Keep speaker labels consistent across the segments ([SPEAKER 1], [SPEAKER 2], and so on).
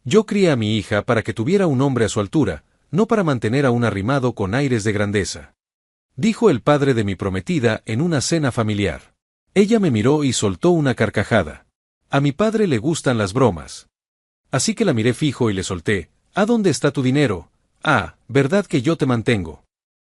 [SPEAKER 1] Yo crié a mi hija para que tuviera un hombre a su altura, no para mantener a un arrimado con aires de grandeza. Dijo el padre de mi prometida en una cena familiar. Ella me miró y soltó una carcajada. A mi padre le gustan las bromas. Así que la miré fijo y le solté, ¿a dónde está tu dinero? Ah, ¿verdad que yo te mantengo?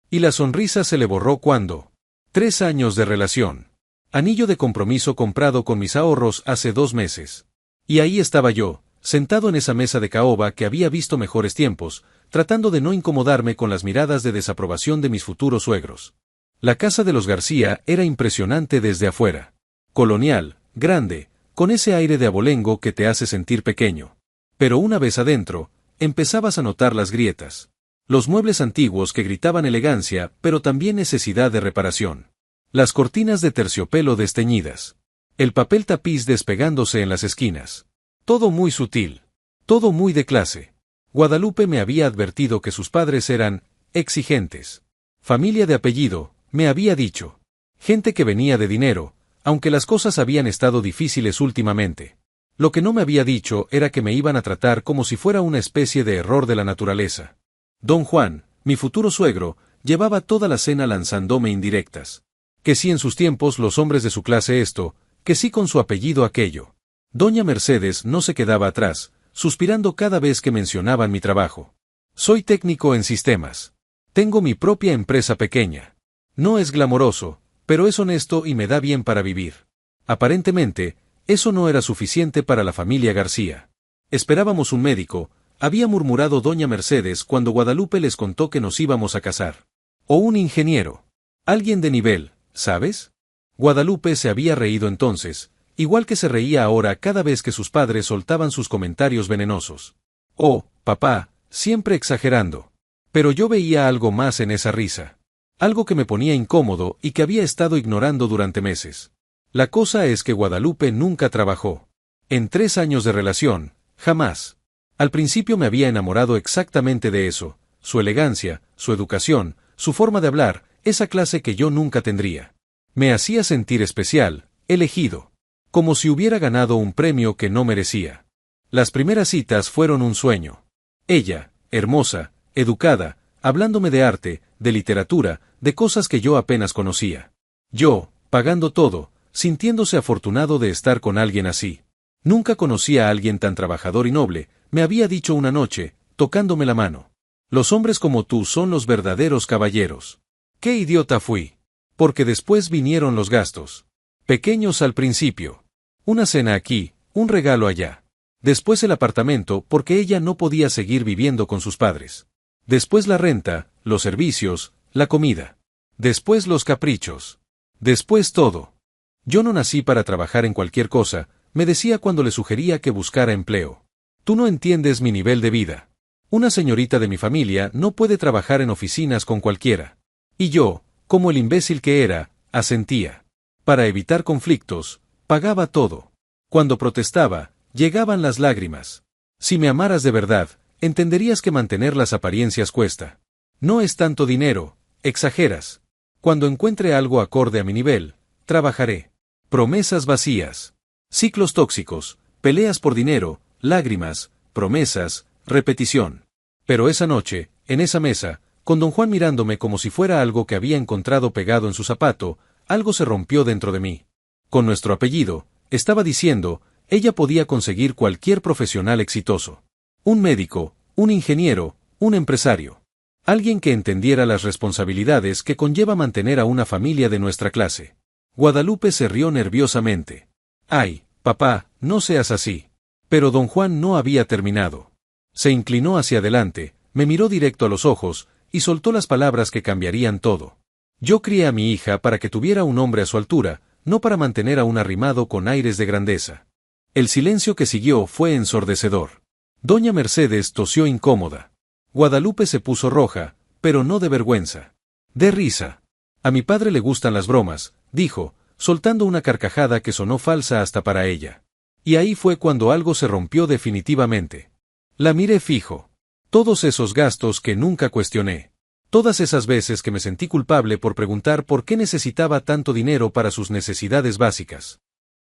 [SPEAKER 1] Y la sonrisa se le borró cuando. 3 años de relación. Anillo de compromiso comprado con mis ahorros hace 2 meses. Y ahí estaba yo, sentado en esa mesa de caoba que había visto mejores tiempos, tratando de no incomodarme con las miradas de desaprobación de mis futuros suegros. La casa de los García era impresionante desde afuera. Colonial, grande, con ese aire de abolengo que te hace sentir pequeño. Pero una vez adentro, empezabas a notar las grietas. Los muebles antiguos que gritaban elegancia, pero también necesidad de reparación. Las cortinas de terciopelo desteñidas. El papel tapiz despegándose en las esquinas. Todo muy sutil. Todo muy de clase. Guadalupe me había advertido que sus padres eran exigentes. Familia de apellido, me había dicho. Gente que venía de dinero, aunque las cosas habían estado difíciles últimamente. Lo que no me había dicho era que me iban a tratar como si fuera una especie de error de la naturaleza. Don Juan, mi futuro suegro, llevaba toda la cena lanzándome indirectas. Que sí en sus tiempos los hombres de su clase esto, que sí con su apellido aquello. Doña Mercedes no se quedaba atrás, suspirando cada vez que mencionaban mi trabajo. Soy técnico en sistemas. Tengo mi propia empresa pequeña. No es glamoroso, pero es honesto y me da bien para vivir. Aparentemente, eso no era suficiente para la familia García. Esperábamos un médico, había murmurado doña Mercedes cuando Guadalupe les contó que nos íbamos a casar. O un ingeniero. Alguien de nivel, ¿sabes? Guadalupe se había reído entonces, igual que se reía ahora cada vez que sus padres soltaban sus comentarios venenosos. Oh, papá, siempre exagerando. Pero yo veía algo más en esa risa. Algo que me ponía incómodo y que había estado ignorando durante meses. La cosa es que Guadalupe nunca trabajó. En 3 años de relación, jamás. Al principio me había enamorado exactamente de eso, su elegancia, su educación, su forma de hablar, esa clase que yo nunca tendría. Me hacía sentir especial, elegido. Como si hubiera ganado un premio que no merecía. Las primeras citas fueron un sueño. Ella, hermosa, educada, hablándome de arte, de literatura, de cosas que yo apenas conocía. Yo, pagando todo, sintiéndose afortunado de estar con alguien así. Nunca conocí a alguien tan trabajador y noble, me había dicho una noche, tocándome la mano. Los hombres como tú son los verdaderos caballeros. ¡Qué idiota fui! Porque después vinieron los gastos. Pequeños al principio. Una cena aquí, un regalo allá. Después el apartamento porque ella no podía seguir viviendo con sus padres. Después la renta, los servicios, la comida. Después los caprichos. Después todo. Yo no nací para trabajar en cualquier cosa, me decía cuando le sugería que buscara empleo. Tú no entiendes mi nivel de vida. Una señorita de mi familia no puede trabajar en oficinas con cualquiera. Y yo, como el imbécil que era, asentía. Para evitar conflictos, pagaba todo. Cuando protestaba, llegaban las lágrimas. Si me amaras de verdad, entenderías que mantener las apariencias cuesta. No es tanto dinero, exageras. Cuando encuentre algo acorde a mi nivel, trabajaré. Promesas vacías. Ciclos tóxicos, peleas por dinero, lágrimas, promesas, repetición. Pero esa noche, en esa mesa, con don Juan mirándome como si fuera algo que había encontrado pegado en su zapato, algo se rompió dentro de mí. Con nuestro apellido, estaba diciendo, ella podía conseguir cualquier profesional exitoso. Un médico, un ingeniero, un empresario. Alguien que entendiera las responsabilidades que conlleva mantener a una familia de nuestra clase. Guadalupe se rió nerviosamente. Ay, papá, no seas así. Pero don Juan no había terminado. Se inclinó hacia adelante, me miró directo a los ojos, y soltó las palabras que cambiarían todo. Yo crié a mi hija para que tuviera un hombre a su altura, no para mantener a un arrimado con aires de grandeza. El silencio que siguió fue ensordecedor. Doña Mercedes tosió incómoda. Guadalupe se puso roja, pero no de vergüenza. De risa. A mi padre le gustan las bromas, dijo, soltando una carcajada que sonó falsa hasta para ella. Y ahí fue cuando algo se rompió definitivamente. La miré fijo. Todos esos gastos que nunca cuestioné. Todas esas veces que me sentí culpable por preguntar por qué necesitaba tanto dinero para sus necesidades básicas.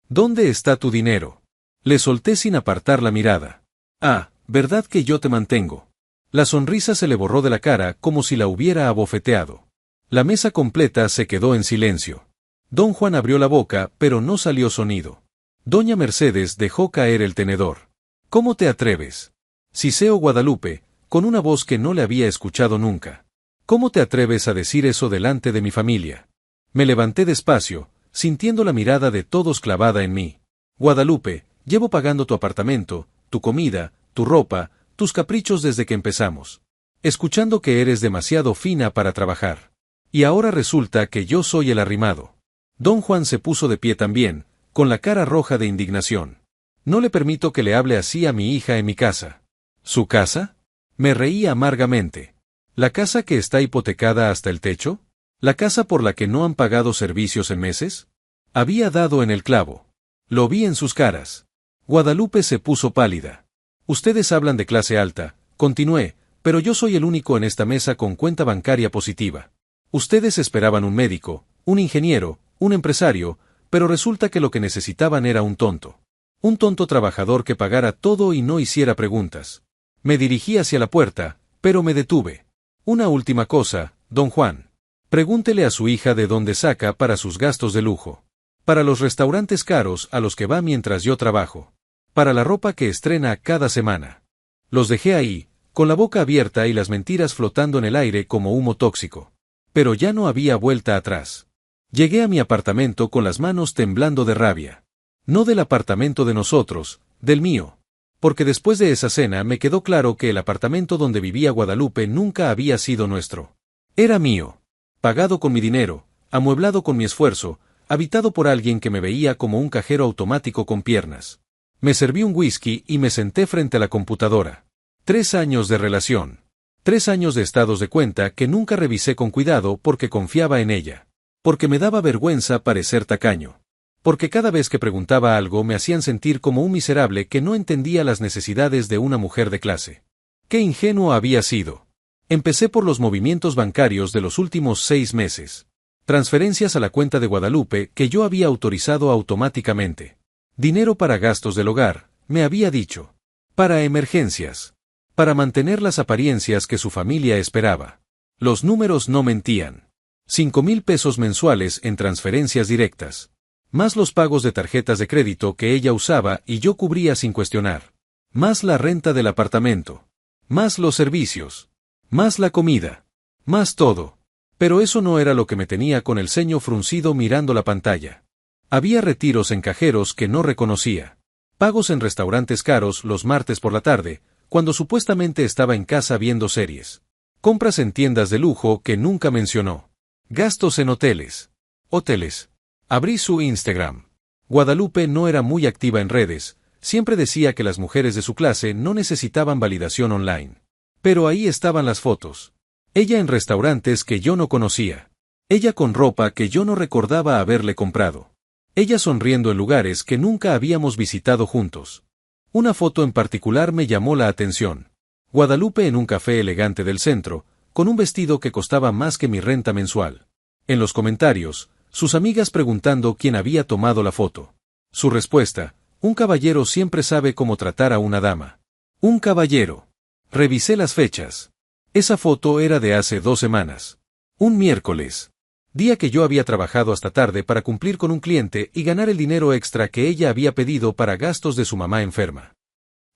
[SPEAKER 1] ¿Dónde está tu dinero? Le solté sin apartar la mirada. Ah, ¿Verdad que yo te mantengo? La sonrisa se le borró de la cara como si la hubiera abofeteado. La mesa completa se quedó en silencio. Don Juan abrió la boca, pero no salió sonido. Doña Mercedes dejó caer el tenedor. ¿Cómo te atreves? Siseo Guadalupe, con una voz que no le había escuchado nunca. ¿Cómo te atreves a decir eso delante de mi familia? Me levanté despacio, sintiendo la mirada de todos clavada en mí. Guadalupe, llevo pagando tu apartamento, tu comida, tu ropa, tus caprichos desde que empezamos. Escuchando que eres demasiado fina para trabajar. Y ahora resulta que yo soy el arrimado. Don Juan se puso de pie también, con la cara roja de indignación. No le permito que le hable así a mi hija en mi casa. ¿Su casa? Me reí amargamente. ¿La casa que está hipotecada hasta el techo? ¿La casa por la que no han pagado servicios en meses? Había dado en el clavo. Lo vi en sus caras. Guadalupe se puso pálida. Ustedes hablan de clase alta, continué, pero yo soy el único en esta mesa con cuenta bancaria positiva. Ustedes esperaban un médico, un ingeniero, un empresario, pero resulta que lo que necesitaban era un tonto. Un tonto trabajador que pagara todo y no hiciera preguntas. Me dirigí hacia la puerta, pero me detuve. Una última cosa, don Juan. Pregúntele a su hija de dónde saca para sus gastos de lujo. Para los restaurantes caros a los que va mientras yo trabajo. Para la ropa que estrena cada semana. Los dejé ahí, con la boca abierta y las mentiras flotando en el aire como humo tóxico. Pero ya no había vuelta atrás. Llegué a mi apartamento con las manos temblando de rabia. No del apartamento de nosotros, del mío. Porque después de esa cena me quedó claro que el apartamento donde vivía Guadalupe nunca había sido nuestro. Era mío. Pagado con mi dinero, amueblado con mi esfuerzo, habitado por alguien que me veía como un cajero automático con piernas. Me serví un whisky y me senté frente a la computadora. 3 años de relación. 3 años de estados de cuenta que nunca revisé con cuidado porque confiaba en ella. Porque me daba vergüenza parecer tacaño. Porque cada vez que preguntaba algo me hacían sentir como un miserable que no entendía las necesidades de una mujer de clase. ¡Qué ingenuo había sido! Empecé por los movimientos bancarios de los últimos 6 meses. Transferencias a la cuenta de Guadalupe que yo había autorizado automáticamente. Dinero para gastos del hogar, me había dicho. Para emergencias. Para mantener las apariencias que su familia esperaba. Los números no mentían. 5,000 pesos mensuales en transferencias directas. Más los pagos de tarjetas de crédito que ella usaba y yo cubría sin cuestionar. Más la renta del apartamento. Más los servicios. Más la comida. Más todo. Pero eso no era lo que me tenía con el ceño fruncido mirando la pantalla. Había retiros en cajeros que no reconocía. Pagos en restaurantes caros los martes por la tarde, cuando supuestamente estaba en casa viendo series. Compras en tiendas de lujo que nunca mencionó. Gastos en hoteles. Hoteles. Abrí su Instagram. Guadalupe no era muy activa en redes, siempre decía que las mujeres de su clase no necesitaban validación online. Pero ahí estaban las fotos. Ella en restaurantes que yo no conocía. Ella con ropa que yo no recordaba haberle comprado. Ella sonriendo en lugares que nunca habíamos visitado juntos. Una foto en particular me llamó la atención. Guadalupe en un café elegante del centro, con un vestido que costaba más que mi renta mensual. En los comentarios, sus amigas preguntando quién había tomado la foto. Su respuesta: un caballero siempre sabe cómo tratar a una dama. Un caballero. Revisé las fechas. Esa foto era de hace 2 semanas. Un miércoles. Día que yo había trabajado hasta tarde para cumplir con un cliente y ganar el dinero extra que ella había pedido para gastos de su mamá enferma.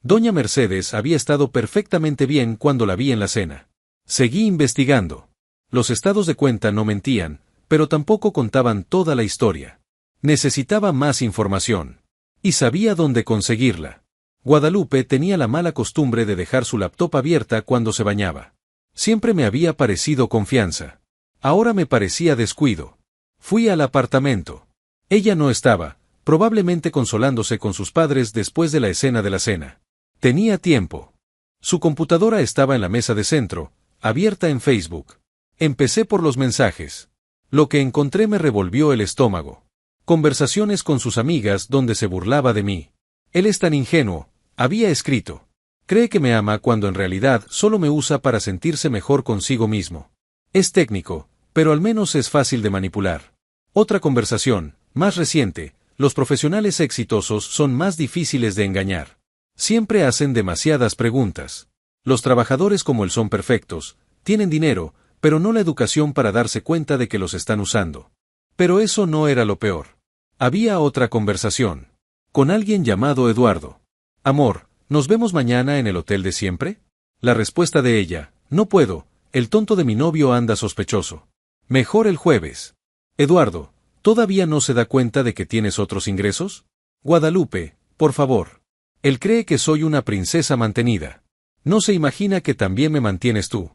[SPEAKER 1] Doña Mercedes había estado perfectamente bien cuando la vi en la cena. Seguí investigando. Los estados de cuenta no mentían, pero tampoco contaban toda la historia. Necesitaba más información. Y sabía dónde conseguirla. Guadalupe tenía la mala costumbre de dejar su laptop abierta cuando se bañaba. Siempre me había parecido confianza. Ahora me parecía descuido. Fui al apartamento. Ella no estaba, probablemente consolándose con sus padres después de la escena de la cena. Tenía tiempo. Su computadora estaba en la mesa de centro, abierta en Facebook. Empecé por los mensajes. Lo que encontré me revolvió el estómago. Conversaciones con sus amigas donde se burlaba de mí. Él es tan ingenuo, había escrito. Cree que me ama cuando en realidad solo me usa para sentirse mejor consigo mismo. Es técnico, pero al menos es fácil de manipular. Otra conversación, más reciente: los profesionales exitosos son más difíciles de engañar. Siempre hacen demasiadas preguntas. Los trabajadores como él son perfectos, tienen dinero, pero no la educación para darse cuenta de que los están usando. Pero eso no era lo peor. Había otra conversación. Con alguien llamado Eduardo. Amor, ¿nos vemos mañana en el hotel de siempre? La respuesta de ella, no puedo, el tonto de mi novio anda sospechoso. Mejor el jueves. Eduardo, ¿todavía no se da cuenta de que tienes otros ingresos? Guadalupe, por favor. Él cree que soy una princesa mantenida. No se imagina que también me mantienes tú.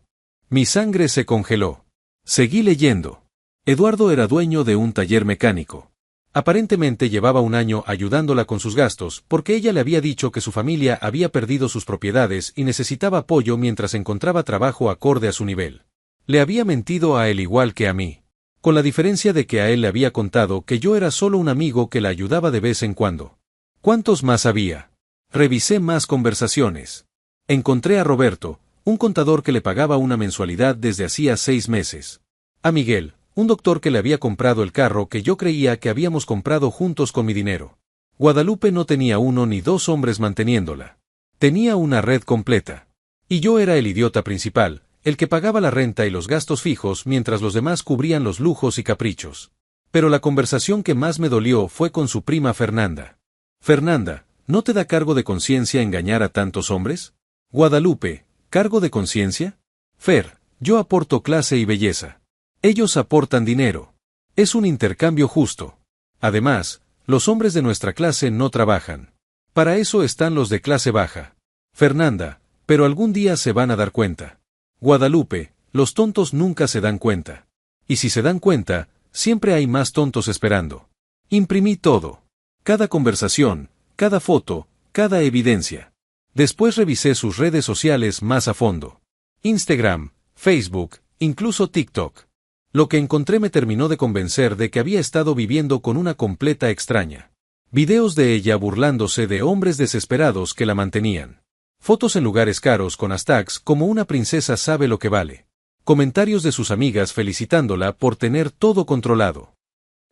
[SPEAKER 1] Mi sangre se congeló. Seguí leyendo. Eduardo era dueño de un taller mecánico. Aparentemente llevaba un año ayudándola con sus gastos, porque ella le había dicho que su familia había perdido sus propiedades y necesitaba apoyo mientras encontraba trabajo acorde a su nivel. Le había mentido a él igual que a mí. Con la diferencia de que a él le había contado que yo era solo un amigo que la ayudaba de vez en cuando. ¿Cuántos más había? Revisé más conversaciones. Encontré a Roberto, un contador que le pagaba una mensualidad desde hacía 6 meses. A Miguel, un doctor que le había comprado el carro que yo creía que habíamos comprado juntos con mi dinero. Guadalupe no tenía uno ni dos hombres manteniéndola. Tenía una red completa. Y yo era el idiota principal, el que pagaba la renta y los gastos fijos mientras los demás cubrían los lujos y caprichos. Pero la conversación que más me dolió fue con su prima Fernanda. Fernanda, ¿no te da cargo de conciencia engañar a tantos hombres? Guadalupe, ¿cargo de conciencia? Fer, yo aporto clase y belleza. Ellos aportan dinero. Es un intercambio justo. Además, los hombres de nuestra clase no trabajan. Para eso están los de clase baja. Fernanda, pero algún día se van a dar cuenta. Guadalupe, los tontos nunca se dan cuenta. Y si se dan cuenta, siempre hay más tontos esperando. Imprimí todo. Cada conversación, cada foto, cada evidencia. Después revisé sus redes sociales más a fondo. Instagram, Facebook, incluso TikTok. Lo que encontré me terminó de convencer de que había estado viviendo con una completa extraña. Videos de ella burlándose de hombres desesperados que la mantenían. Fotos en lugares caros con hashtags como una princesa sabe lo que vale. Comentarios de sus amigas felicitándola por tener todo controlado.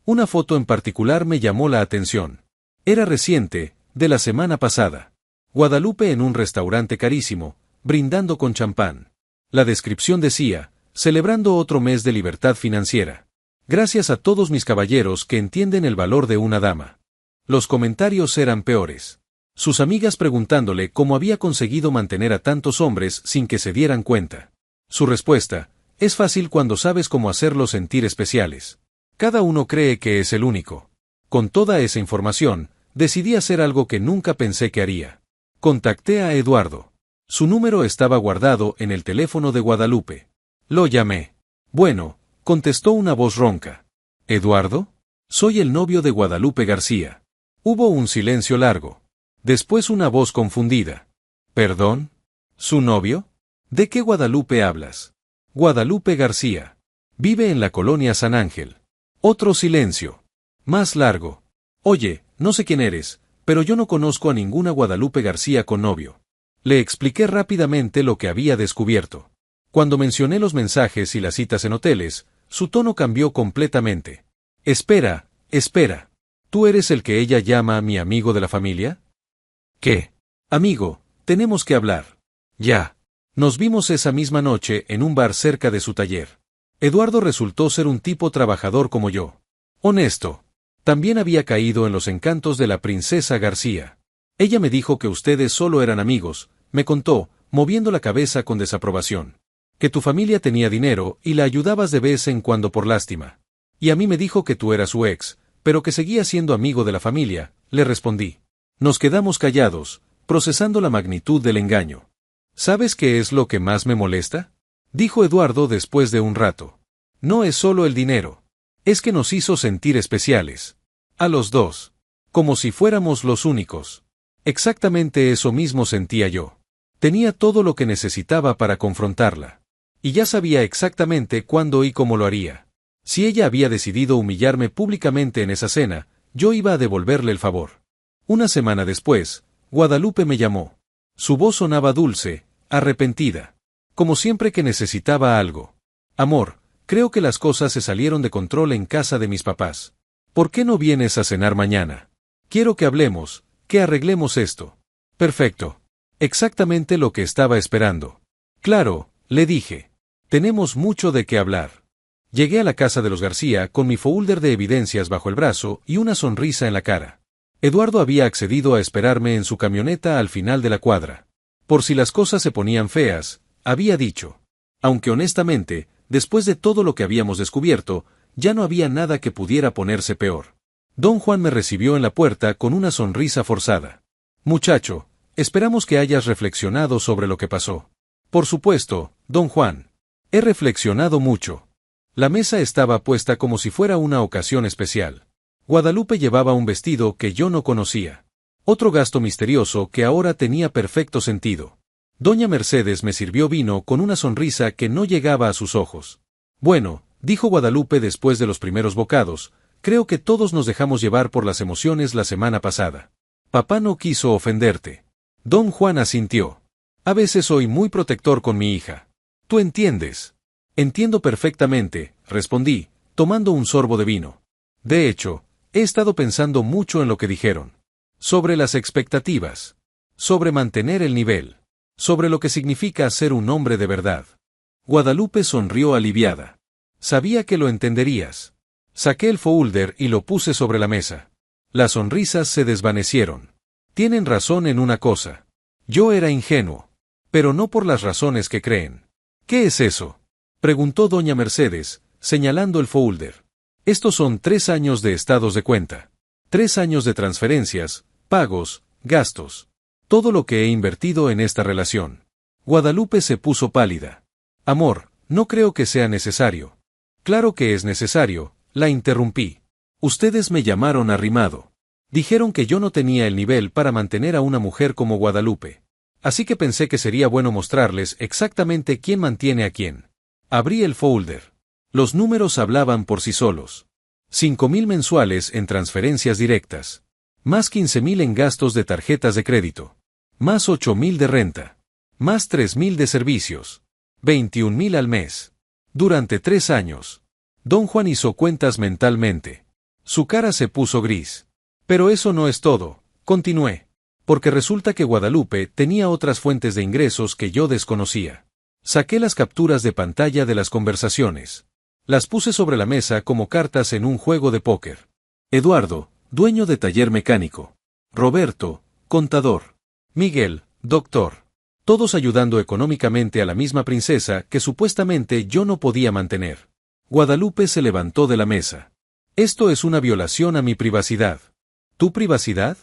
[SPEAKER 1] Una foto en particular me llamó la atención. Era reciente, de la semana pasada. Guadalupe en un restaurante carísimo, brindando con champán. La descripción decía, celebrando otro mes de libertad financiera. Gracias a todos mis caballeros que entienden el valor de una dama. Los comentarios eran peores. Sus amigas preguntándole cómo había conseguido mantener a tantos hombres sin que se dieran cuenta. Su respuesta, es fácil cuando sabes cómo hacerlos sentir especiales. Cada uno cree que es el único. Con toda esa información, decidí hacer algo que nunca pensé que haría. Contacté a Eduardo. Su número estaba guardado en el teléfono de Guadalupe. Lo llamé. Bueno, contestó una voz ronca. ¿Eduardo? Soy el novio de Guadalupe García. Hubo un silencio largo. Después una voz confundida. ¿Perdón? ¿Su novio? ¿De qué Guadalupe hablas? Guadalupe García. Vive en la colonia San Ángel. Otro silencio. Más largo. Oye, no sé quién eres, pero yo no conozco a ninguna Guadalupe García con novio. Le expliqué rápidamente lo que había descubierto. Cuando mencioné los mensajes y las citas en hoteles, su tono cambió completamente. Espera, espera. ¿Tú eres el que ella llama mi amigo de la familia? ¿Qué? Amigo, tenemos que hablar. Ya. Nos vimos esa misma noche en un bar cerca de su taller. Eduardo resultó ser un tipo trabajador como yo. Honesto. También había caído en los encantos de la princesa García. Ella me dijo que ustedes solo eran amigos, me contó, moviendo la cabeza con desaprobación. Que tu familia tenía dinero y la ayudabas de vez en cuando por lástima. Y a mí me dijo que tú eras su ex, pero que seguía siendo amigo de la familia, le respondí. Nos quedamos callados, procesando la magnitud del engaño. ¿Sabes qué es lo que más me molesta? Dijo Eduardo después de un rato. No es solo el dinero. Es que nos hizo sentir especiales. A los dos. Como si fuéramos los únicos. Exactamente eso mismo sentía yo. Tenía todo lo que necesitaba para confrontarla. Y ya sabía exactamente cuándo y cómo lo haría. Si ella había decidido humillarme públicamente en esa cena, yo iba a devolverle el favor. Una semana después, Guadalupe me llamó. Su voz sonaba dulce, arrepentida. Como siempre que necesitaba algo. Amor, creo que las cosas se salieron de control en casa de mis papás. ¿Por qué no vienes a cenar mañana? Quiero que hablemos, que arreglemos esto. Perfecto. Exactamente lo que estaba esperando. Claro, le dije. Tenemos mucho de qué hablar. Llegué a la casa de los García con mi folder de evidencias bajo el brazo y una sonrisa en la cara. Eduardo había accedido a esperarme en su camioneta al final de la cuadra. Por si las cosas se ponían feas, había dicho. Aunque honestamente, después de todo lo que habíamos descubierto, ya no había nada que pudiera ponerse peor. Don Juan me recibió en la puerta con una sonrisa forzada. Muchacho, esperamos que hayas reflexionado sobre lo que pasó. Por supuesto, don Juan. He reflexionado mucho. La mesa estaba puesta como si fuera una ocasión especial. Guadalupe llevaba un vestido que yo no conocía. Otro gasto misterioso que ahora tenía perfecto sentido. Doña Mercedes me sirvió vino con una sonrisa que no llegaba a sus ojos. Bueno, dijo Guadalupe después de los primeros bocados, creo que todos nos dejamos llevar por las emociones la semana pasada. Papá no quiso ofenderte. Don Juan asintió. A veces soy muy protector con mi hija. ¿Tú entiendes? Entiendo perfectamente, respondí, tomando un sorbo de vino. De hecho, he estado pensando mucho en lo que dijeron. Sobre las expectativas. Sobre mantener el nivel. Sobre lo que significa ser un hombre de verdad. Guadalupe sonrió aliviada. Sabía que lo entenderías. Saqué el folder y lo puse sobre la mesa. Las sonrisas se desvanecieron. Tienen razón en una cosa. Yo era ingenuo. Pero no por las razones que creen. ¿Qué es eso?, preguntó doña Mercedes, señalando el folder. Estos son 3 años de estados de cuenta. 3 años de transferencias, pagos, gastos. Todo lo que he invertido en esta relación. Guadalupe se puso pálida. Amor, no creo que sea necesario. Claro que es necesario, la interrumpí. Ustedes me llamaron arrimado. Dijeron que yo no tenía el nivel para mantener a una mujer como Guadalupe. Así que pensé que sería bueno mostrarles exactamente quién mantiene a quién. Abrí el folder. Los números hablaban por sí solos. 5,000 mensuales en transferencias directas. Más 15,000 en gastos de tarjetas de crédito. Más 8,000 de renta. Más 3,000 de servicios. 21,000 al mes. Durante 3 años. Don Juan hizo cuentas mentalmente. Su cara se puso gris. Pero eso no es todo, continué. Porque resulta que Guadalupe tenía otras fuentes de ingresos que yo desconocía. Saqué las capturas de pantalla de las conversaciones. Las puse sobre la mesa como cartas en un juego de póker. Eduardo, dueño de taller mecánico. Roberto, contador. Miguel, doctor. Todos ayudando económicamente a la misma princesa que supuestamente yo no podía mantener. Guadalupe se levantó de la mesa. Esto es una violación a mi privacidad. ¿Tu privacidad?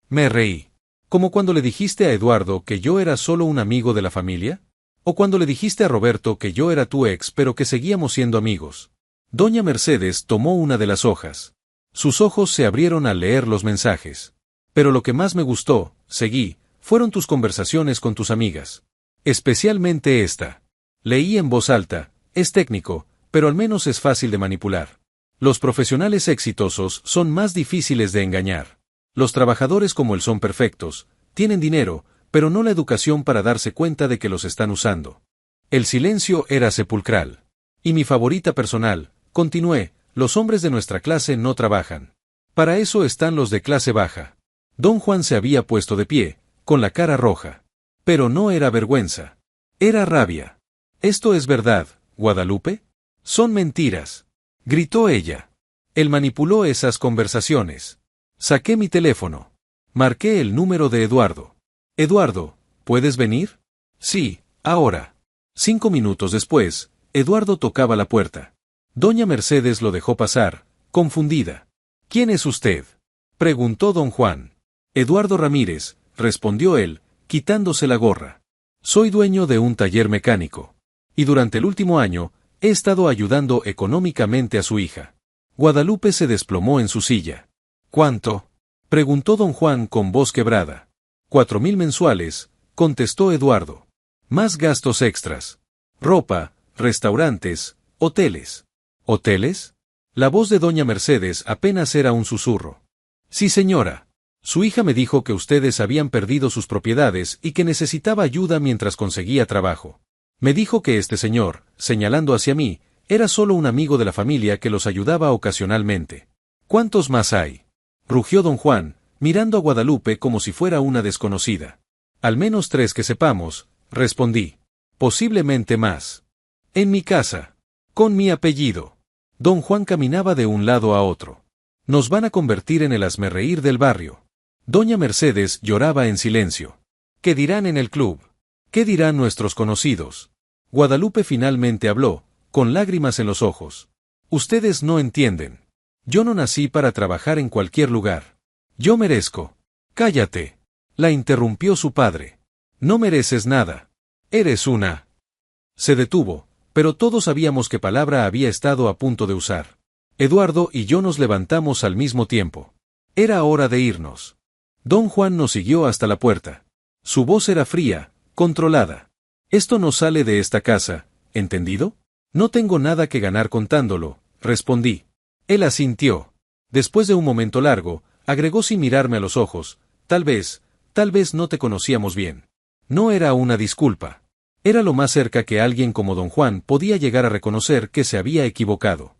[SPEAKER 1] Me reí. ¿Como cuando le dijiste a Eduardo que yo era solo un amigo de la familia? ¿O cuando le dijiste a Roberto que yo era tu ex pero que seguíamos siendo amigos? Doña Mercedes tomó una de las hojas. Sus ojos se abrieron al leer los mensajes. Pero lo que más me gustó, seguí, fueron tus conversaciones con tus amigas. Especialmente esta. Leí en voz alta, es técnico, pero al menos es fácil de manipular. Los profesionales exitosos son más difíciles de engañar. Los trabajadores como él son perfectos, tienen dinero, pero no la educación para darse cuenta de que los están usando. El silencio era sepulcral. Y mi favorita personal, continué, los hombres de nuestra clase no trabajan. Para eso están los de clase baja. Don Juan se había puesto de pie, con la cara roja. Pero no era vergüenza. Era rabia. ¿Esto es verdad, Guadalupe? Son mentiras. Gritó ella. Él manipuló esas conversaciones. Saqué mi teléfono. Marqué el número de Eduardo. Eduardo, ¿puedes venir? Sí, ahora. 5 minutos después, Eduardo tocaba la puerta. Doña Mercedes lo dejó pasar, confundida. ¿Quién es usted?, preguntó don Juan. Eduardo Ramírez, respondió él, quitándose la gorra. Soy dueño de un taller mecánico. Y durante el último año, he estado ayudando económicamente a su hija. Guadalupe se desplomó en su silla. ¿Cuánto?, preguntó don Juan con voz quebrada. 4,000 mensuales, contestó Eduardo. Más gastos extras. Ropa, restaurantes, hoteles. ¿Hoteles? La voz de doña Mercedes apenas era un susurro. Sí, señora. Su hija me dijo que ustedes habían perdido sus propiedades y que necesitaba ayuda mientras conseguía trabajo. Me dijo que este señor, señalando hacia mí, era solo un amigo de la familia que los ayudaba ocasionalmente. ¿Cuántos más hay?, rugió don Juan, mirando a Guadalupe como si fuera una desconocida. Al menos 3 que sepamos, respondí. Posiblemente más. En mi casa. Con mi apellido. Don Juan caminaba de un lado a otro. Nos van a convertir en el hazmerreír del barrio. Doña Mercedes lloraba en silencio. ¿Qué dirán en el club? ¿Qué dirán nuestros conocidos? Guadalupe finalmente habló, con lágrimas en los ojos. Ustedes no entienden. Yo no nací para trabajar en cualquier lugar. Yo merezco. Cállate. La interrumpió su padre. No mereces nada. Eres una. Se detuvo, pero todos sabíamos qué palabra había estado a punto de usar. Eduardo y yo nos levantamos al mismo tiempo. Era hora de irnos. Don Juan nos siguió hasta la puerta. Su voz era fría, controlada. Esto no sale de esta casa, ¿entendido? No tengo nada que ganar contándolo, respondí. Él asintió. Después de un momento largo, agregó sin mirarme a los ojos, tal vez no te conocíamos bien. No era una disculpa. Era lo más cerca que alguien como don Juan podía llegar a reconocer que se había equivocado.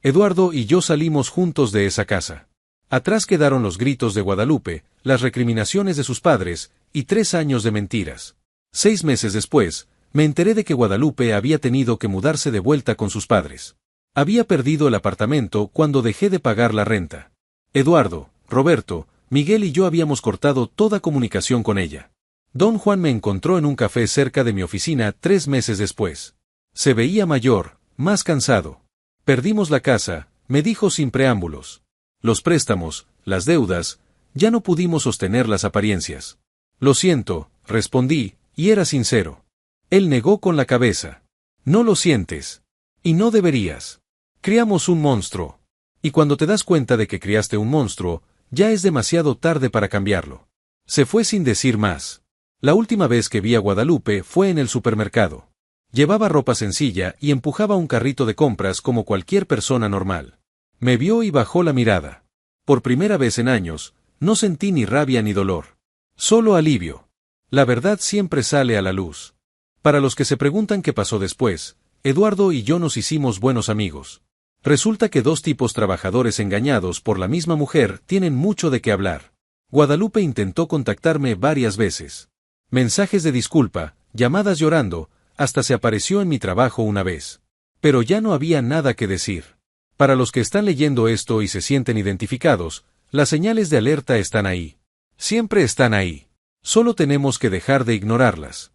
[SPEAKER 1] Eduardo y yo salimos juntos de esa casa. Atrás quedaron los gritos de Guadalupe, las recriminaciones de sus padres, y 3 años de mentiras. 6 meses después, me enteré de que Guadalupe había tenido que mudarse de vuelta con sus padres. Había perdido el apartamento cuando dejé de pagar la renta. Eduardo, Roberto, Miguel y yo habíamos cortado toda comunicación con ella. Don Juan me encontró en un café cerca de mi oficina 3 meses después. Se veía mayor, más cansado. Perdimos la casa, me dijo sin preámbulos. Los préstamos, las deudas, ya no pudimos sostener las apariencias. Lo siento, respondí, y era sincero. Él negó con la cabeza. No lo sientes. Y no deberías. Criamos un monstruo. Y cuando te das cuenta de que criaste un monstruo, ya es demasiado tarde para cambiarlo. Se fue sin decir más. La última vez que vi a Guadalupe fue en el supermercado. Llevaba ropa sencilla y empujaba un carrito de compras como cualquier persona normal. Me vio y bajó la mirada. Por primera vez en años, no sentí ni rabia ni dolor. Solo alivio. La verdad siempre sale a la luz. Para los que se preguntan qué pasó después, Eduardo y yo nos hicimos buenos amigos. Resulta que 2 tipos trabajadores engañados por la misma mujer tienen mucho de qué hablar. Guadalupe intentó contactarme varias veces. Mensajes de disculpa, llamadas llorando, hasta se apareció en mi trabajo una vez. Pero ya no había nada que decir. Para los que están leyendo esto y se sienten identificados, las señales de alerta están ahí. Siempre están ahí. Solo tenemos que dejar de ignorarlas.